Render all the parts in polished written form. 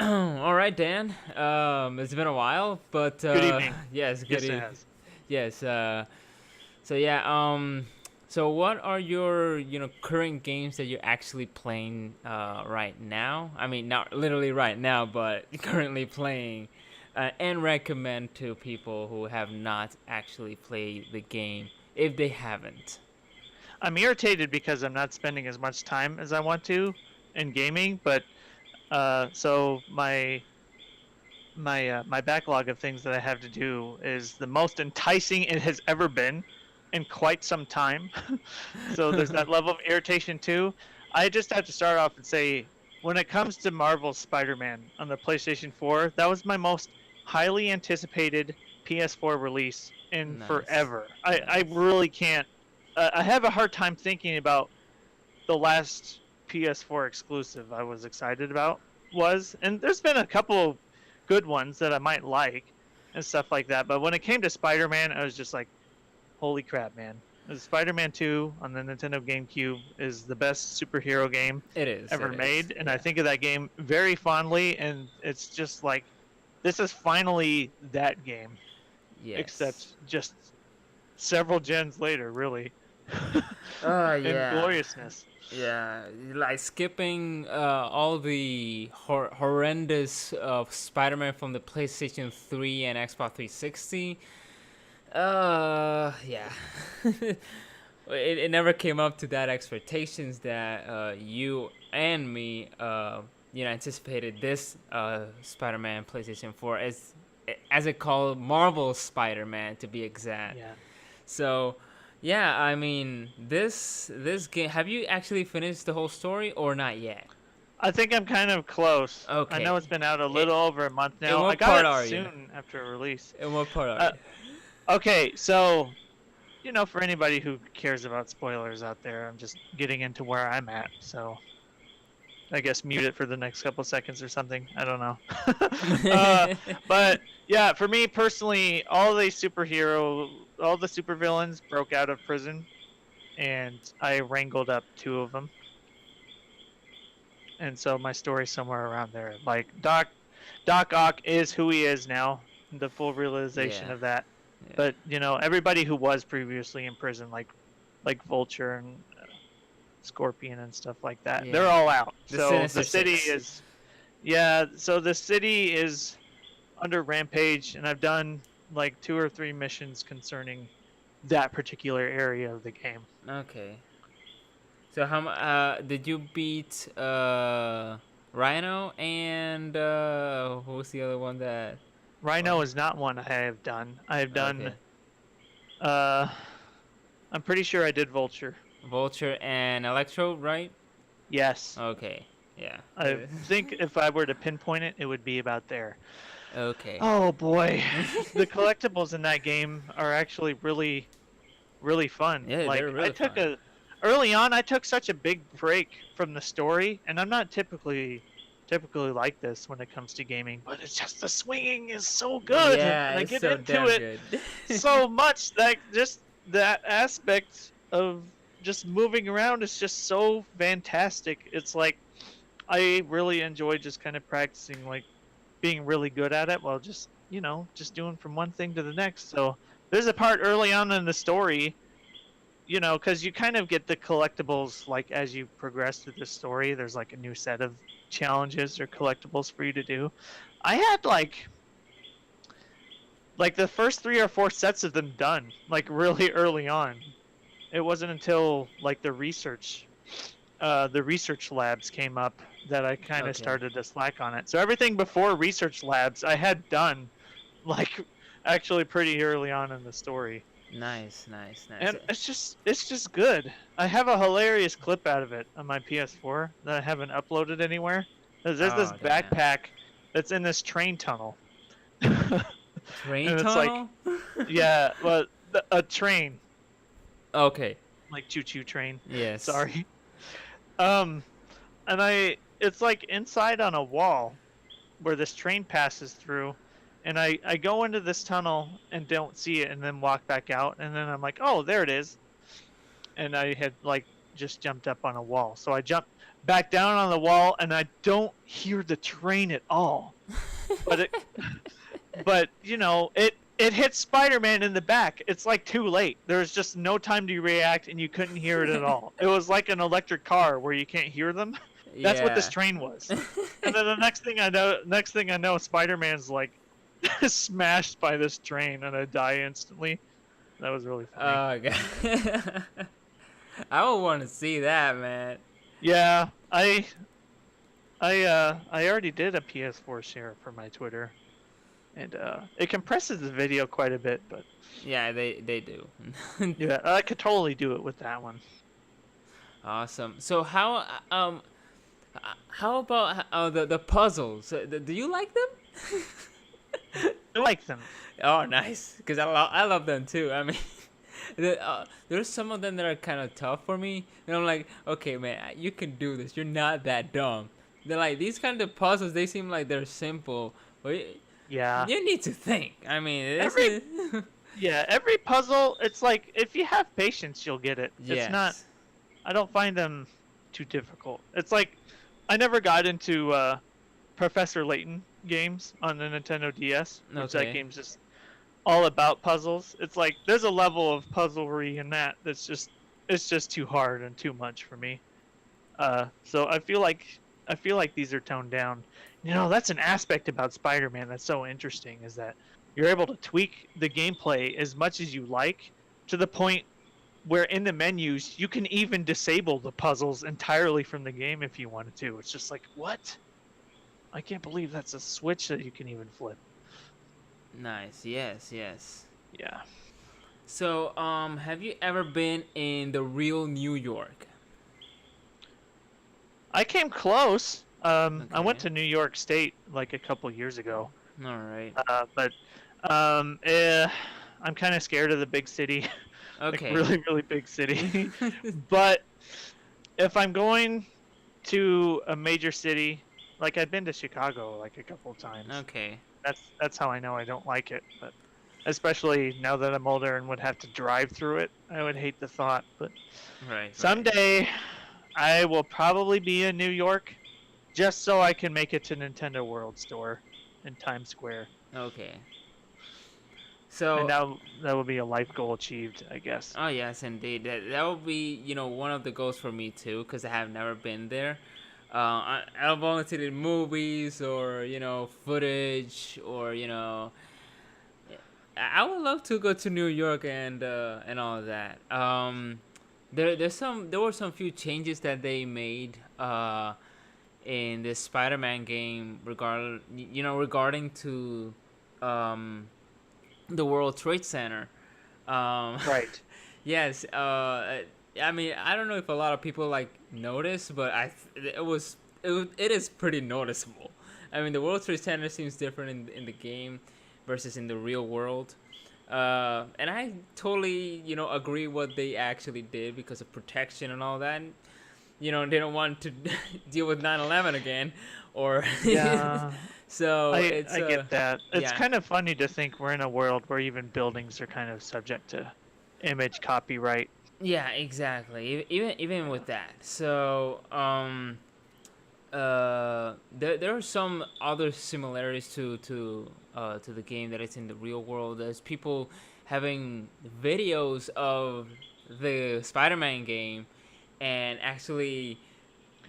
All right, Dan. It's been a while, but Good evening. yes, Yes, good it evening. has. Yes. So yeah. So what are your current games that you're actually playing right now? I mean, not literally right now, but currently playing, and recommend to people who have not actually played the game if they haven't. I'm irritated because I'm not spending as much time as I want to in gaming, but so my backlog of things that I have to do is the most enticing it has ever been in quite some time. So there's that level of irritation too. I just have to start off and say, when it comes to Marvel's Spider-Man on the PlayStation 4, that was my most highly anticipated PS4 release in Nice, forever. I nice. really can't. I have a hard time thinking about the last PS4 exclusive I was excited about was, and there's been a couple good ones that I might like and stuff like that. But when it came to Spider-Man, I was just like, holy crap, man. Spider-Man 2 on the Nintendo GameCube is the best superhero game It is. ever It is. made, and I Yeah. think of that game very fondly, and it's just like this is finally that game, Yes. except just several gens later, really. In Yeah. gloriousness. Yeah, like skipping all the horrendous Spider-Man from the PlayStation 3 and Xbox 360. Yeah. It never came up to that expectations that you and me, anticipated this Spider-Man PlayStation 4 as it called Marvel Spider-Man to be exact. Yeah. So, yeah, I mean, this game. Have you actually finished the whole story or not yet? I think I'm kind of close. I know Okay. it's been out a It, little over a month in now. I what got part it are you? soon after release. In what part are Uh, you? okay, so for anybody who cares about spoilers out there, I'm just getting into where I'm at. So I guess mute it for the next couple seconds or something. I don't know. uh, but yeah, for me personally, all the supervillains broke out of prison, and I wrangled up two of them. And so my story's somewhere around there. Like Doc Ock is who he is now, the full realization Yeah. of that. Yeah. But everybody who was previously in prison, like Vulture and Scorpion and stuff like that, they're Yeah. all out. The So the Sinister city Six. is yeah. So the city is under rampage, and I've done like 2 or 3 missions concerning that particular area of the game. Okay. So did you beat Rhino and who was the other one that? Rhino Oh, is not one I have done. I have done. okay. Uh, I'm pretty sure I did Vulture. Vulture and Electro, right? Yes. Okay. Yeah. I think if I were to pinpoint it, it would be about there. Okay. Oh boy, the collectibles in that game are actually really, really fun. Yeah, they're Like I really took fun. a early on, I took such a big break from the story, and I'm not typically like this when it comes to gaming, but it's just the swinging is so good, Yeah, and I it's get so into damn it good. so much that just that aspect of just moving around is just so fantastic. It's like I really enjoy just kind of practicing like being really good at it while just just doing from one thing to the next. So there's a part early on in the story, because you kind of get the collectibles like as you progress through the story. There's like a new set of challenges or collectibles for you to do. I had like the first 3 or 4 sets of them done like really early on. It wasn't until like the research labs came up that I kind of Okay. started to slack on it. So everything before research labs I had done like actually pretty early on in the story. Nice, nice, nice. And it's just good. I have a hilarious clip out of it on my PS4 that I haven't uploaded anywhere. There's this Oh damn. backpack that's in this train tunnel. And Train it's like, tunnel? yeah, well, a train, Okay. like choo-choo train. Yes. Sorry. Um, and it's like inside on a wall where this train passes through, and I go into this tunnel and don't see it, and then walk back out, and then I'm like, oh, there it is, and I had like just jumped up on a wall, so back down on the wall, and I don't hear the train at all. But but it hits Spider-Man in the back. It's like too late. There's just no time to react, and you couldn't hear it at all. It was like an electric car where you can't hear them. That's what this train was. And then the next thing I know, Spider-Man's like smashed by this train, and I die instantly. That was really funny. Oh god. I would want to see that, man. Yeah, I already did a PS4 share for my Twitter, and it compresses the video quite a bit, but Yeah, they do. yeah, I could totally do it with that one. Awesome. So how about the puzzles? Do you like them? I like them. Oh, nice. Because I love them too. I mean, there's some of them that are kind of tough for me, and I'm like, okay, man, you can do this. You're not that dumb. They're like these kind of puzzles. They seem like they're simple, but Yeah. you need to think. I mean, Every puzzle, it's like if you have patience, you'll get it. Yes. It's not. I don't find them too difficult. It's like I never got into Professor Layton games on the Nintendo DS. Which Okay. that game's just all about puzzles. It's like there's a level of puzzlery in that that's just too hard and too much for me. So I feel like these are toned down. That's an aspect about Spider-Man that's so interesting, is that you're able to tweak the gameplay as much as you like, to the point where in the menus you can even disable the puzzles entirely from the game if you wanted to. It's just like, what? I can't believe that's a switch that you can even flip. Nice. Yes. Yes. Yeah. So, have you ever been in the real New York? I came close. I Okay. went to New York State like a couple years ago. All right. But I'm kind of scared of the big city. Okay. Like really, really big city. But if I'm going to a major city, like I've been to Chicago like a couple of times. Okay. That's how I know I don't like it. But especially now that I'm older and would have to drive through it, I would hate the thought. But Right. someday I will probably be in New York, just so I can make it to Nintendo World Store in Times Square. Okay. So. And that will be a life goal achieved, I guess. Oh yes, indeed. That would be one of the goals for me too, because I have never been there. I've only seen it in movies or footage or I would love to go to New York and all of that. There were some few changes that they made in this Spider-Man game regarding to the World Trade Center. Right. Yes. I mean, I don't know if a lot of people notice, but it is pretty noticeable. I mean, the World Trade Center seems different in the game versus in the real world. And I totally, agree what they actually did because of protection and all that. They don't want to deal with 9/11 again, or Yeah. So I get that. It's yeah. kind of funny to think we're in a world where even buildings are kind of subject to image copyright. Yeah, exactly. Even with that. So there are some other similarities to the game that is in the real world. There's people having videos of the Spider-Man game, and actually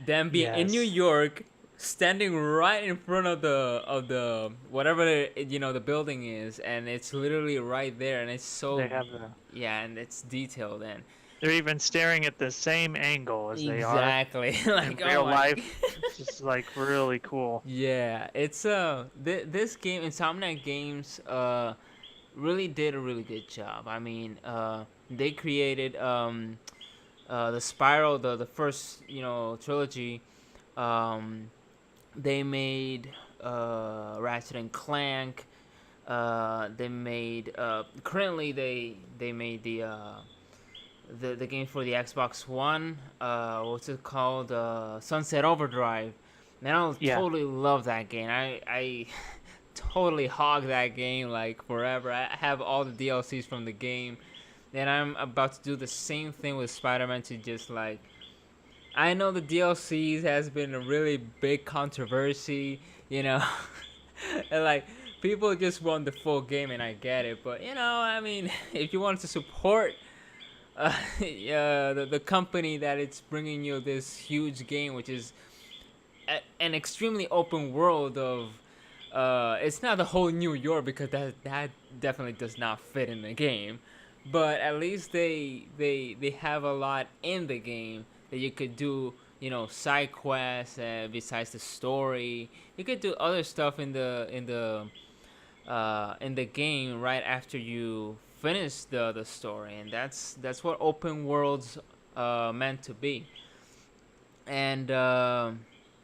them being in Yes. New York, standing right in front of the whatever the building is, and it's literally right there, and it's so They have the. yeah, and it's detailed and They're even staring at the same angle as they are exactly in like real oh my life. It's just like really cool. Yeah, it's this game, Insomniac Games, really did a really good job. I mean, they created the Spiral, the first trilogy. They made Ratchet and Clank. They made currently they made the game for the Xbox One. What's it called? Sunset Overdrive. Man, I Yeah. totally love that game. I totally hog that game like forever. I have all the DLCs from the game, and I'm about to do the same thing with Spider-Man to just I know the DLCs has been a really big controversy, you know, and like people just want the full game, and I get it. But I mean, if you want to support the company that it's bringing you this huge game, which is an extremely open world of it's not the whole New York because that definitely does not fit in the game, but at least they have a lot in the game that you could do, side quests besides the story. You could do other stuff in the game right after you finish the story, and that's what open worlds meant to be. And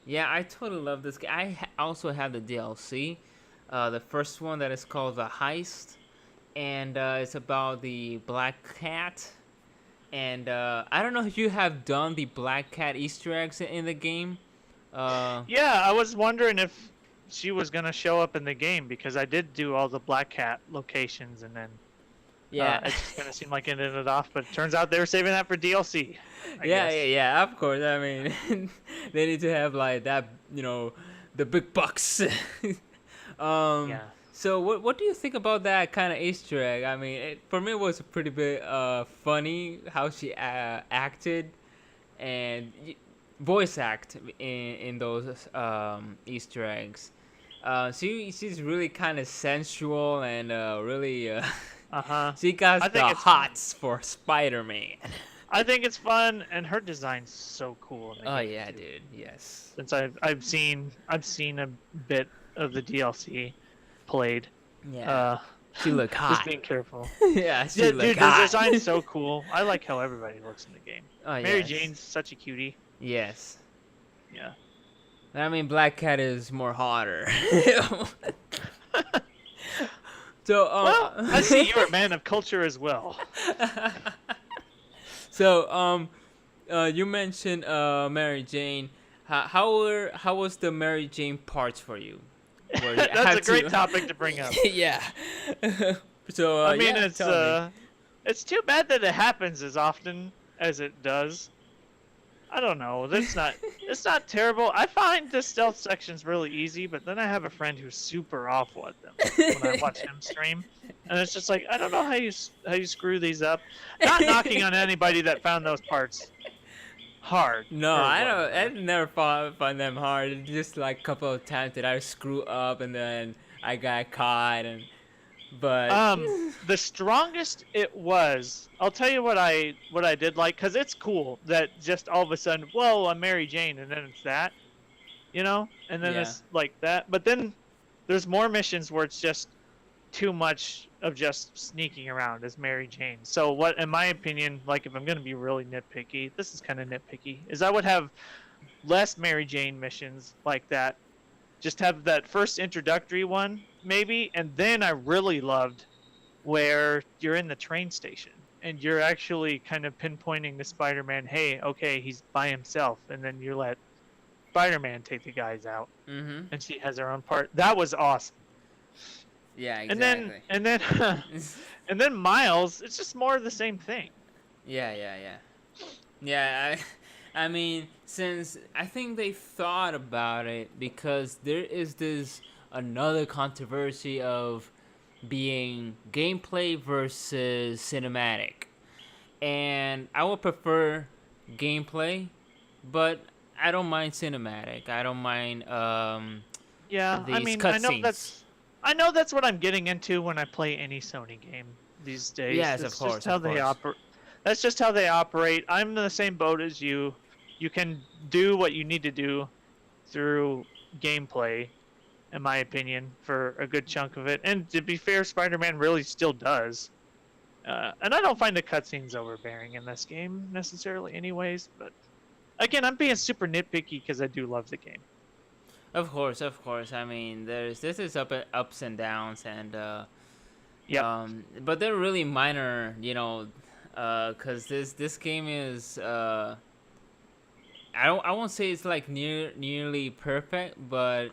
yeah, I totally love this game. Also have the DLC, the first one that is called The Heist, and it's about the Black Cat. And I don't know if you have done the Black Cat Easter eggs in the game. Yeah, I was wondering if she was gonna show up in the game because I did do all the Black Cat locations, and then Yeah, it just kind of seemed like it ended off. But it turns out they were saving that for DLC. I yeah, guess. yeah. Of course, I mean, they need to have like that, the big bucks. Yeah. So what do you think about that kind of Easter egg? I mean, for me, it was pretty bit funny how she acted and voice act in those Easter eggs. She's really kind of sensual and really she got I the think it's hots for Spider-Man. I think it's fun, and her design's so cool. In the Oh game, yeah, too. dude. Yes. Since I've seen a bit of the DLC played. Yeah. She look hot. Just being careful. Yeah, she Yeah, look dude, hot. the design's so cool. I like how everybody looks in the game. Oh, Mary yes. Jane's such a cutie. Yes. Yeah. I mean, Black Cat is more hotter. So, Well, I see you're a man of culture as well. So, you mentioned Mary Jane. How was the Mary Jane parts for you? Where you That's had a great to- topic to bring up. Yeah. So, I mean, yeah, tell me. it's too bad that it happens as often as it does. I don't know. It's not terrible. I find the stealth sections really easy, but then I have a friend who's super awful at them when I watch him stream, and it's just like I don't know how you screw these up. Not knocking on anybody that found those parts hard. No, or I don't. whatever. I never find them hard. It's just like a couple of times that I screw up and then I got caught but The strongest it was, I'll tell you what I did like, because it's cool that just all of a sudden, whoa, I'm Mary Jane, and then it's that, and then Yeah. it's like that. But then there's more missions where it's just too much of just sneaking around as Mary Jane. So what, in my opinion, like if I'm going to be really nitpicky, this is kind of nitpicky, is I would have less Mary Jane missions like that. Just have that first introductory one, maybe, and then I really loved where you're in the train station and you're actually kind of pinpointing to Spider-Man, hey, okay, he's by himself, and then you let Spider-Man take the guys out, Mm-hmm. and she has her own part. That was awesome. Yeah, And exactly. then and then Miles, it's just more of the same thing. Yeah. I mean, since I think they thought about it because there is this another controversy of being gameplay versus cinematic. And I would prefer gameplay, but I don't mind cinematic. I don't mind Yeah, I these mean, cutscenes. I know that's what I'm getting into when I play any Sony game these days. Yes, That's of course, just how of they course. operate. That's just how they operate. I'm in the same boat as you. You can do what you need to do through gameplay, in my opinion, for a good chunk of it. And to be fair, Spider-Man really still does. And I don't find the cutscenes overbearing in this game necessarily, anyways. But again, I'm being super nitpicky because I do love the game. Of course. I mean, this is ups and downs, and Yep. but they're really minor, because this game is I won't say it's like nearly perfect, but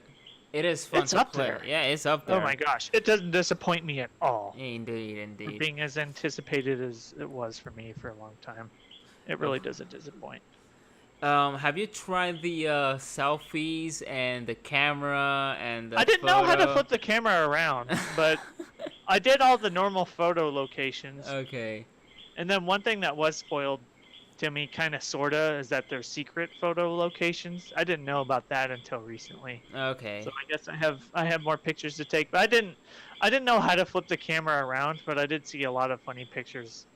it is fun It's to up play. there. Yeah, it's up there. Oh my gosh, it doesn't disappoint me at all. Indeed. Being as anticipated as it was for me for a long time, it really doesn't disappoint. Have you tried the selfies and the camera and the I didn't know how to photo? flip the camera around, but I did all the normal photo locations. Okay. And then one thing that was spoiled to me, kind of sorta, is that they're secret photo locations. I didn't know about that until recently. So Okay. I guess I have more pictures to take, but I didn't know how to flip the camera around, but I did see a lot of funny pictures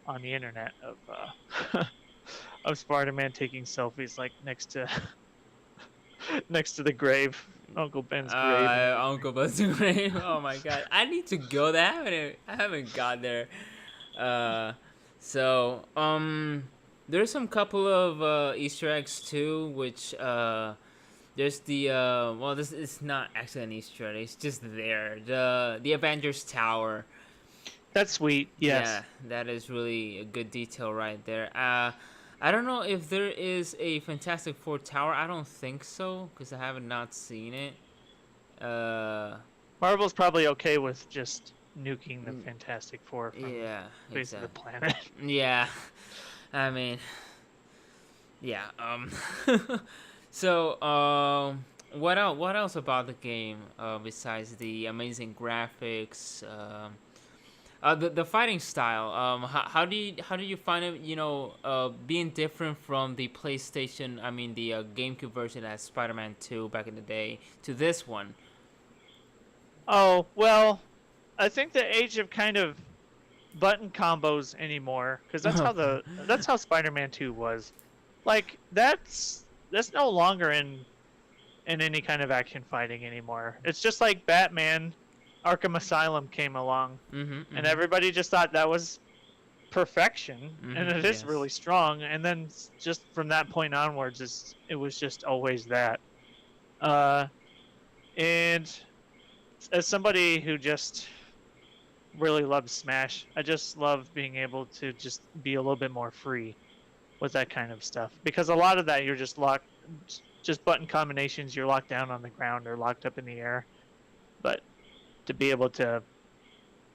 on the internet of of Spider-Man taking selfies like next to next to the grave, Uncle Ben's grave and everything. Uncle Buzz's grave. Oh my god, I need to go there. I haven't got there. Uh, there's some couple of Easter eggs too, which there's the well, this is not actually an Easter egg. It's just there. The Avengers Tower. That's sweet. Yes. Yeah, that is really a good detail right there. I don't know if there is a Fantastic Four tower. I don't think so because I haven't not seen it. Uh, Marvel's probably okay with just nuking the Fantastic Four from yeah, the face of the exactly. planet. Yeah, I mean, yeah. So, what else? What else about the game? Besides the amazing graphics, the fighting style. How do you find it? Being different from the PlayStation. I mean, the GameCube version as Spider-Man 2 back in the day to this one. Oh, well, I think the age of kind of button combos anymore, because that's how Spider-Man 2 was. Like that's no longer in any kind of action fighting anymore. It's just like Batman Arkham Asylum came along, and everybody just thought that was perfection, and it is Yes. really strong. And then just from that point onwards, it was just always that. And as somebody who just really loves Smash, I just love being able to just be a little bit more free with that kind of stuff, because a lot of that you're just locked, just button combinations. You're locked down on the ground or locked up in the air, but to be able to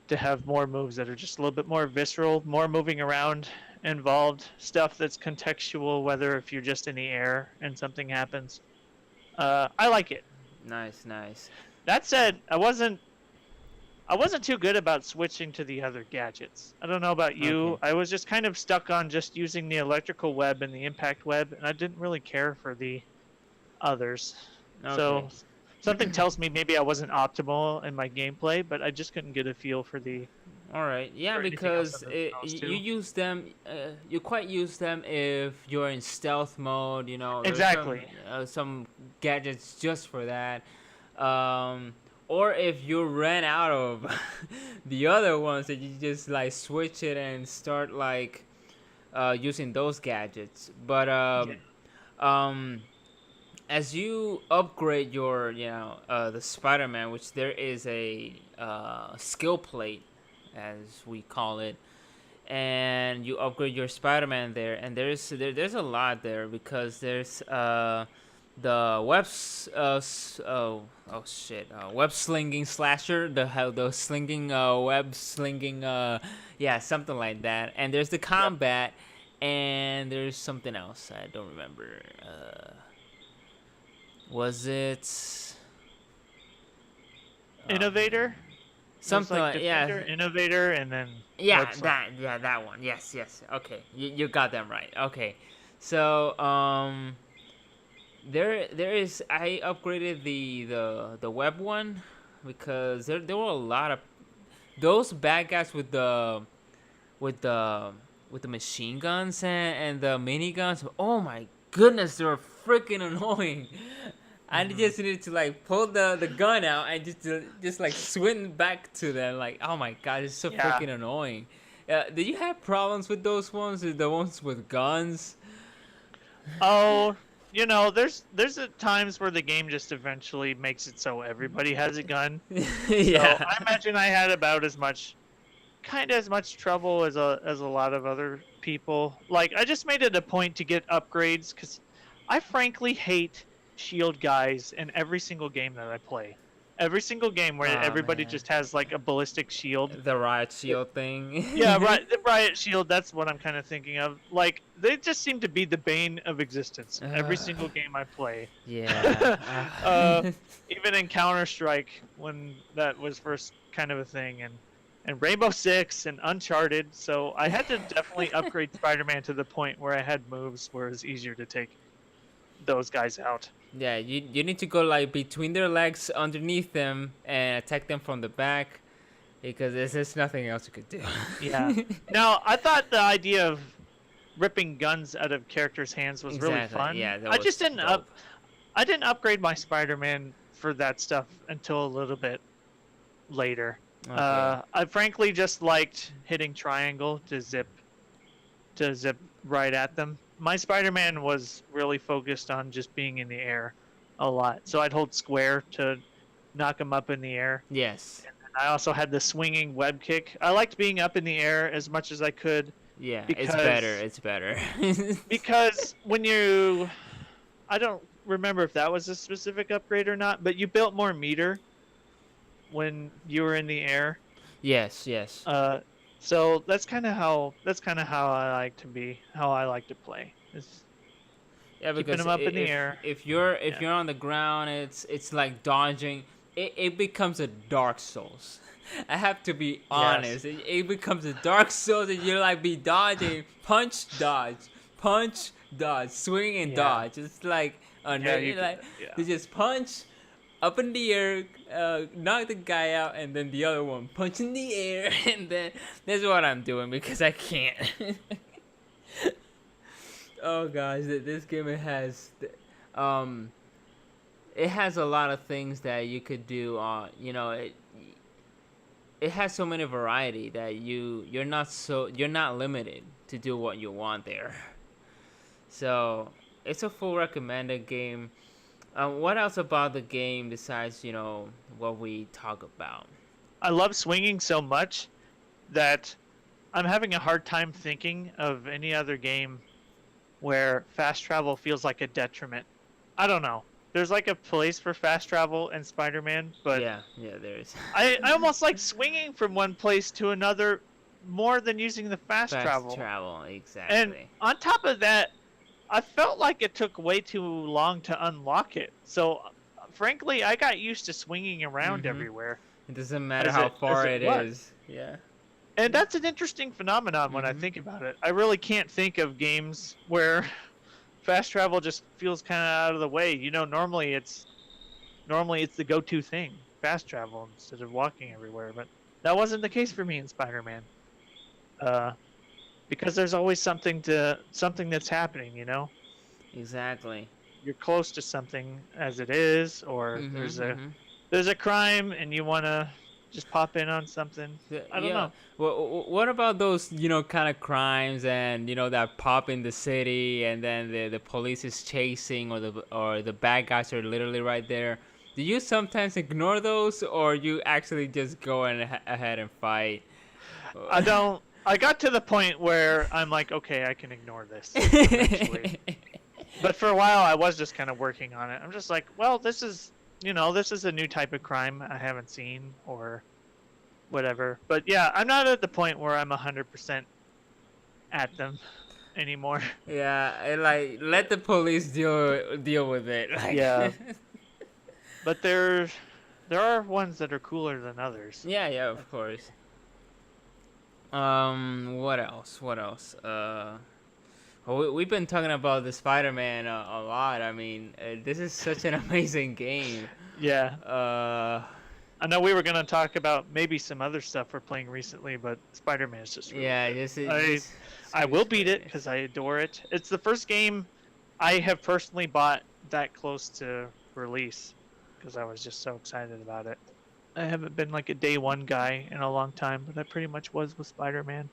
have more moves that are just a little bit more visceral, more moving around involved, stuff that's contextual, whether if you're just in the air and something happens. I like it. Nice, nice. That said, I wasn't too good about switching to the other gadgets. I don't know about you. Okay. I was just kind of stuck on just using the electrical web and the impact web, and I didn't really care for the others. So Okay. something tells me maybe I wasn't optimal in my gameplay, but I just couldn't get a feel for the All right. Yeah, for anything else because other than those you two. use them. You quite use them if you're in stealth mode. There's Exactly. some gadgets just for that. Or if you ran out of the other ones, that you just like switch it and start like using those gadgets. But Yeah. um, as you upgrade your the Spider-Man, which there is a skill plate, as we call it, and you upgrade your Spider-Man there, and there's a lot there, because there's the web slinging slasher, the slinging web slinging, yeah, something like that, and there's the Yep. combat, and there's something else I don't remember. Was it Innovator. There's something like like, yeah, Defender, Innovator, and then yeah, website. that one. Yes. Okay, you got them right. Okay, so there is, I upgraded the web one, because there were a lot of those bad guys with the with the machine guns and the miniguns. Oh my goodness, they were freaking annoying. I just needed to like pull the gun out and just like swing back to them. Like, oh my god, it's so Yeah. freaking annoying. Did you have problems with those ones? The ones with guns? Oh, there's times where the game just eventually makes it so everybody has a gun. Yeah. So I imagine I had about as much trouble as a lot of other people. Like, I just made it a point to get upgrades, because I frankly hate shield guys in every single game that I play. Every single game where Oh everybody man, just has like a ballistic shield. the riot shield thing. Yeah, right. The riot shield. That's what I'm kind of thinking of. Like they just seem to be the bane of existence. Every Uh, single game I play. yeah. uh, Even in Counter Strike when that was first kind of a thing, and Rainbow Six and Uncharted. So I had to definitely upgrade Spider-Man to the point where I had moves where it was easier to take those guys out. Yeah, you need to go like between their legs, underneath them, and attack them from the back, because there's nothing else you could do. Yeah. Now I thought the idea of ripping guns out of characters' hands was really Exactly, fun. yeah, that I was just didn't dope. I didn't upgrade my Spider-Man for that stuff until a little bit later. Okay. I frankly just liked hitting triangle to zip right at them. My Spider-Man was really focused on just being in the air a lot. So I'd hold square to knock him up in the air. Yes. And I also had the swinging web kick. I liked being up in the air as much as I could. Yeah, Because, it's better. It's better. because when I don't remember if that was a specific upgrade or not, but you built more meter when you were in the air. Yes, yes. So that's kind of how I like to play. Is Yeah, keeping because them up in the air. if you're Yeah. on the ground, it's like dodging. It becomes a Dark Souls. I have to be honest. It becomes a Dark Souls, and you like be dodging, punch, dodge, swing and Yeah. dodge. It's like Yeah. they just punch up in the air, knock the guy out, and then the other one punch in the air, and then that's what I'm doing because I can't. Oh gosh, this game it has a lot of things that you could do. It has so many variety that you're not limited to do what you want there. So it's a full recommended game. What else about the game besides what we talk about? I love swinging so much that I'm having a hard time thinking of any other game where fast travel feels like a detriment. I don't know. There's like a place for fast travel in Spider-Man, but Yeah, there is. I almost like swinging from one place to another more than using the fast travel. Exactly. And on top of that, I felt like it took way too long to unlock it. So, frankly, I got used to swinging around everywhere. It doesn't matter as how it- far as it it was. is. Yeah. And that's an interesting phenomenon when I think about it. I really can't think of games where fast travel just feels kind of out of the way. Normally it's the go-to thing, fast travel instead of walking everywhere. But that wasn't the case for me in Spider-Man. Because there's always something that's happening. Exactly. You're close to something as it is, or there's a crime and you want to just pop in on something. I don't know. What about those, kind of crimes and that pop in the city, and then the police is chasing, or the bad guys are literally right there? Do you sometimes ignore those, or you actually just go ahead and fight? I don't. I got to the point where I'm like, okay, I can ignore this eventually. But for a while, I was just kind of working on it. I'm just like, well, this is a new type of crime I haven't seen or whatever. But yeah, I'm not at the point where I'm 100% at them anymore. Yeah, and like let the police deal with it. Like, Yeah. But there are ones that are cooler than others. yeah, of course. What else? We've been talking about the Spider-Man a lot. I mean, this is such an amazing game. Yeah. I know we were gonna talk about maybe some other stuff we're playing recently, but Spider-Man is just really good. I will beat it because I adore it. It's the first game I have personally bought that close to release because I was just so excited about it. I haven't been like a day one guy in a long time, but I pretty much was with Spider-Man,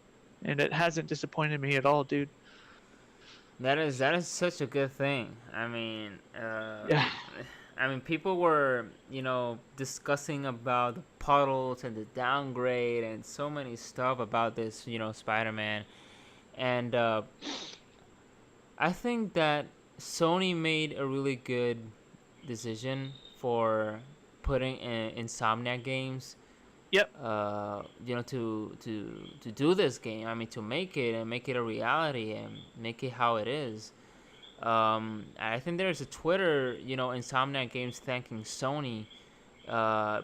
and it hasn't disappointed me at all, dude. That is such a good thing. I mean, Yeah. I mean, people were, discussing about the puddles and the downgrade and so many stuff about this, Spider-Man. And I think that Sony made a really good decision for putting in Insomniac Games, Yep. to do this game. I mean, to make it and make it a reality and make it how it is. I think there's a Twitter, Insomniac Games thanking Sony,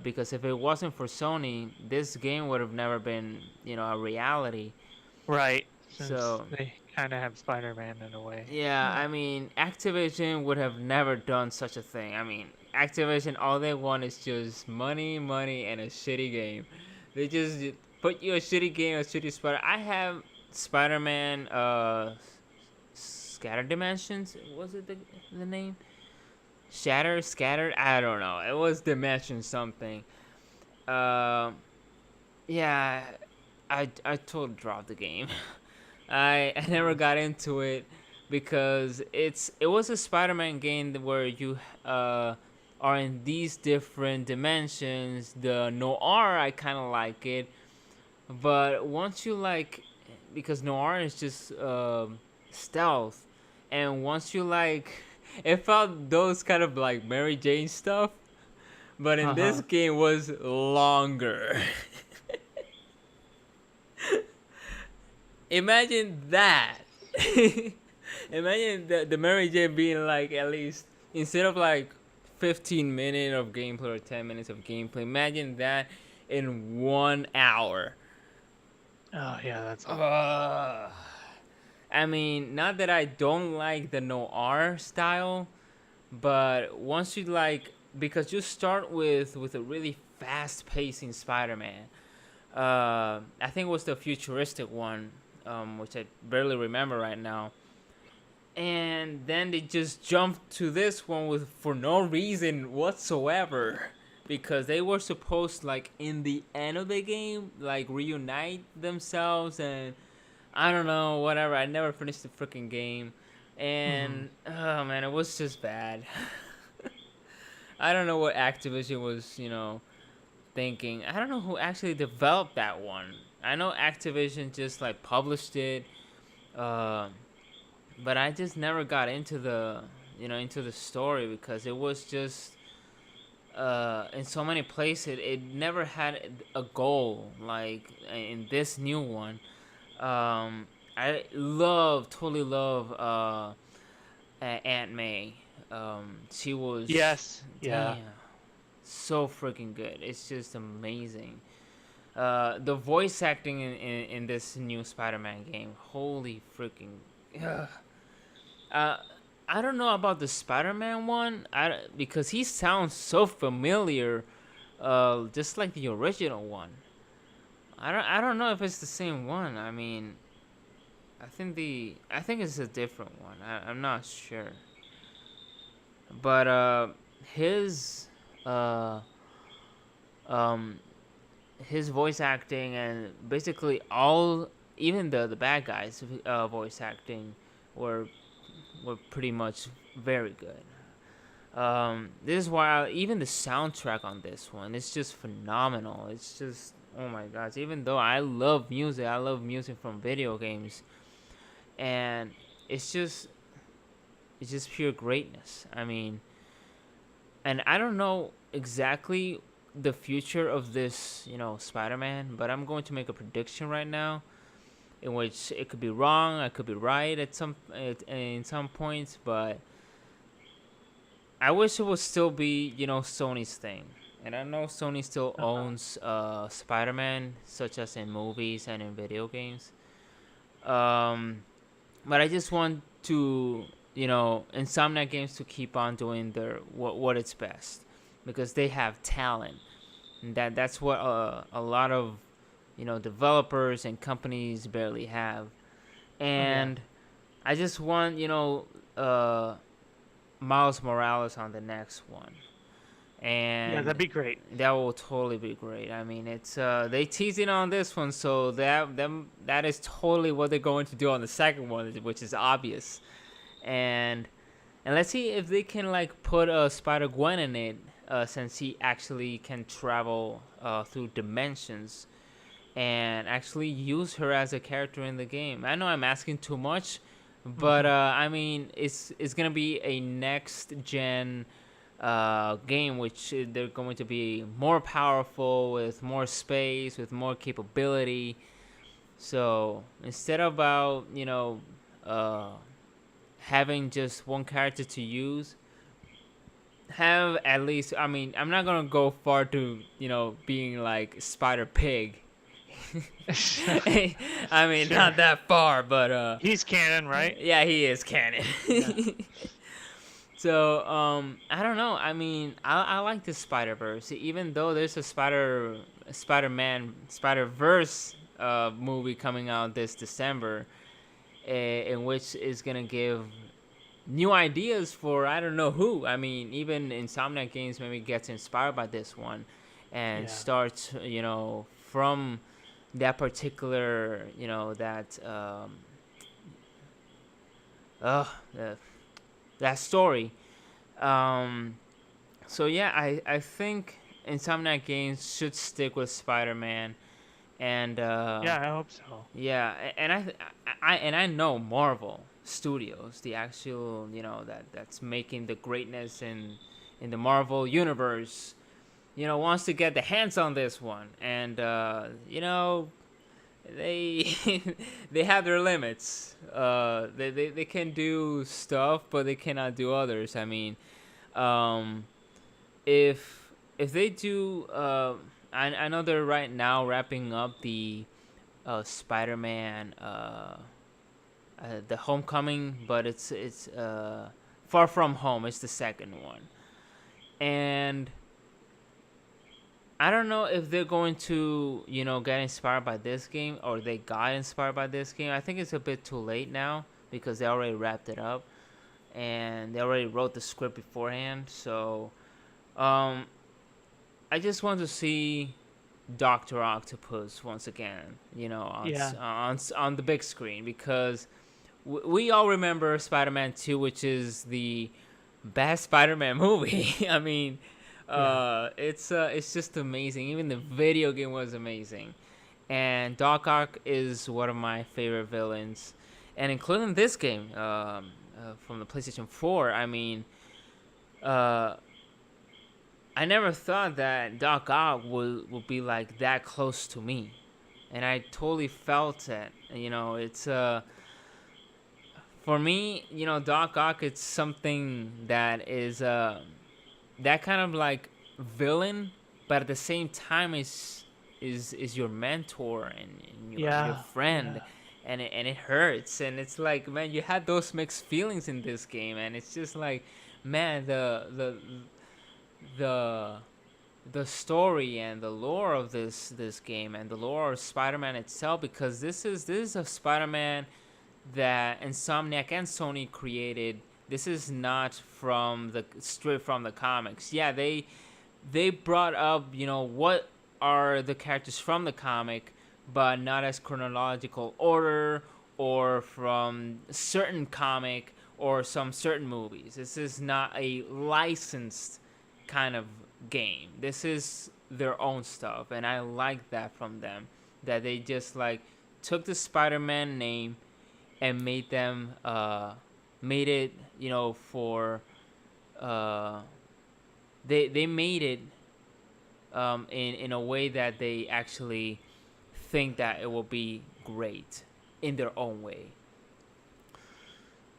because if it wasn't for Sony, this game would have never been, a reality. Right. Since So they kind of have SpiderMan in a way. yeah, I mean, Activision would have never done such a thing. I mean, Activision, all they want is just money, money, and a shitty game. They just put you a shitty game, a shitty Spider. I have Spider-Man, Scattered Dimensions. Was it the name? Scattered. I don't know. It was Dimension something. Yeah, I totally dropped the game. I never got into it because it was a Spider-Man game where you are in these different dimensions. The noir, I kind of like it, but once you because noir is just stealth, and once you it felt those kind of like Mary Jane stuff, but in this game was longer. Imagine that. Imagine the Mary Jane being at least, instead of 15 minutes of gameplay or 10 minutes of gameplay, imagine that in 1 hour. Oh yeah, that's. I mean, not that I don't like the noir style, but once you because you start with a really fast pacing Spider-Man. I think it was the futuristic one, which I barely remember right now. And then they just jumped to this one for no reason whatsoever, because they were supposed in the end of the game reunite themselves, and I don't know, whatever. I never finished the freaking game, and oh man, it was just bad. I don't know what Activision was thinking. I don't know who actually developed that one. I know Activision just published it, but I just never got into the story, because it was just in so many places it never had a goal in this new one. I totally love Aunt May. She was damn, so freaking good. It's just amazing. The voice acting in this new Spider-Man game, holy freaking. I don't know about the Spider-Man one, because he sounds so familiar, just like the original one. I don't know if it's the same one. I mean, I think it's a different one. I'm not sure. But his voice acting, and basically even the bad guys voice acting were pretty much very good. This is why even the soundtrack on this one is just phenomenal. It's just, oh my gosh. Even though I love music from video games, and it's just pure greatness. I mean, and I don't know exactly the future of this, Spider-Man, but I'm going to make a prediction right now, in which it could be wrong, I could be right in some points, but I wish it would still be, Sony's thing. And I know Sony still owns Spider-Man, such as in movies and in video games. But I just want to, Insomniac Games to keep on doing what it's best, because they have talent. And that's what a lot of developers and companies barely have. And I just want Miles Morales on the next one, and that'd be great. That will totally be great. I mean, it's they teasing on this one, so that is totally what they're going to do on the second one, which is obvious. And let's see if they can put a SpiderGwen in it, since he actually can travel through dimensions, and actually use her as a character in the game. I know I'm asking too much, but I mean, it's gonna be a next gen game, which they're going to be more powerful with more space, with more capability. So instead of about uh, having just one character to use, have at least. I mean, I'm not gonna go far to being like SpiderPig. I mean, Sure. not that far, but He's canon, right? yeah, he is canon. Yeah. So, I don't know. I mean, I like the Spider Verse, even though there's a Spider-Man, Spider-Verse movie coming out this December, in which is gonna give new ideas for I don't know who. I mean, even Insomniac Games maybe gets inspired by this one, and Yeah. starts from that particular that uh that story. Um, so yeah, I think Insomniac Games should stick with Spider-Man, and Yeah, I hope so. yeah, and I know Marvel Studios, the actual that's making the greatness in the Marvel universe, wants to get the hands on this one, and they they have their limits. They can do stuff, but they cannot do others. I mean, um, if they do, I know they're right now wrapping up the Spider-Man, the Homecoming, but it's Far From Home. It's the second one, and I don't know if they're going to, get inspired by this game, or they got inspired by this game. I think it's a bit too late now because they already wrapped it up and they already wrote the script beforehand. So, I just want to see Doctor Octopus once again, Yeah. on the big screen, because we all remember Spider-Man 2, which is the best Spider-Man movie. I mean, it's just amazing. Even the video game was amazing, and Doc Ock is one of my favorite villains, and including this game from the PlayStation 4. I mean, I never thought that Doc Ock would be like that close to me, and I totally felt it. It's for me, Doc Ock. It's something that is that kind of like villain, but at the same time is your mentor and your friend, and it hurts, and it's like, man, you had those mixed feelings in this game, and it's just like, man, the story and the lore of this game, and the lore of Spider-Man itself, because this is a Spider-Man that Insomniac and Sony created. This is not straight from the comics. Yeah, they brought up, what are the characters from the comic, but not as chronological order or from certain comic or some certain movies. This is not a licensed kind of game. This is their own stuff, and I like that from them, that they just like took the Spider-Man name and made it, for they made it in a way that they actually think that it will be great in their own way.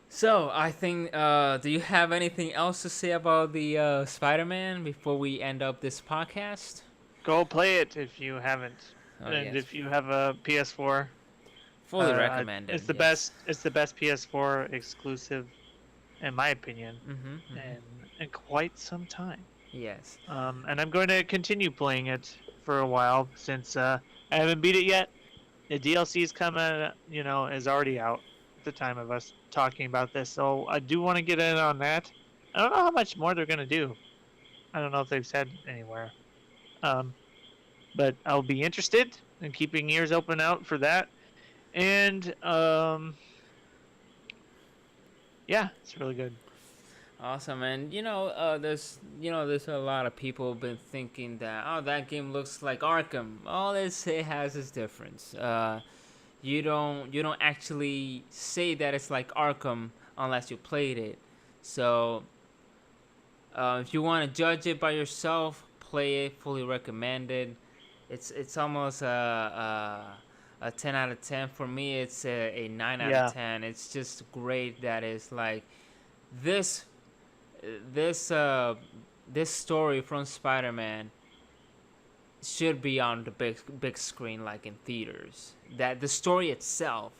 So I think, do you have anything else to say about the Spider-Man before we end up this podcast? Go play it if you haven't, and yes. if you have a PS4, Fully recommended. It's the best. It's the best PS4 exclusive, in my opinion, in quite some time. Yes. And I'm going to continue playing it for a while, since I haven't beat it yet. The DLC is coming, is already out at the time of us talking about this, so I do want to get in on that. I don't know how much more they're going to do. I don't know if they've said anywhere. But I'll be interested in keeping ears open out for that. And yeah, it's really good. Awesome, and there's a lot of people have been thinking that, that game looks like Arkham. All it has is difference. You don't actually say that it's like Arkham unless you played it. So If you want to judge it by yourself, play it. Fully recommended. It's almost a 10 out of 10 for me. It's a 9 out Yeah. of 10. It's just great that it's like this this uh this story from Spider-Man should be on the big screen, like in theaters. That the story itself,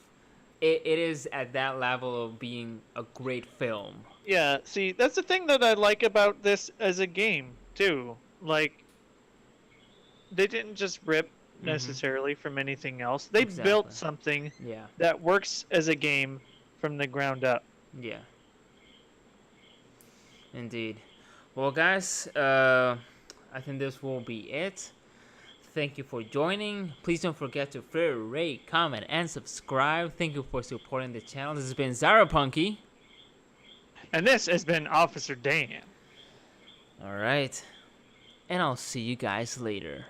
it is at that level of being a great film. Yeah, see, that's the thing that I like about this as a game, too. Like, they didn't just rip necessarily from anything else. They built Exactly. something Yeah. that works as a game from the ground up. Yeah. Indeed. Well, guys, I think this will be it. Thank you for joining. Please don't forget to favorite, rate, comment, and subscribe. Thank you for supporting the channel. This has been Zyberpunky. And this has been Officer Dan. All right. And I'll see you guys later.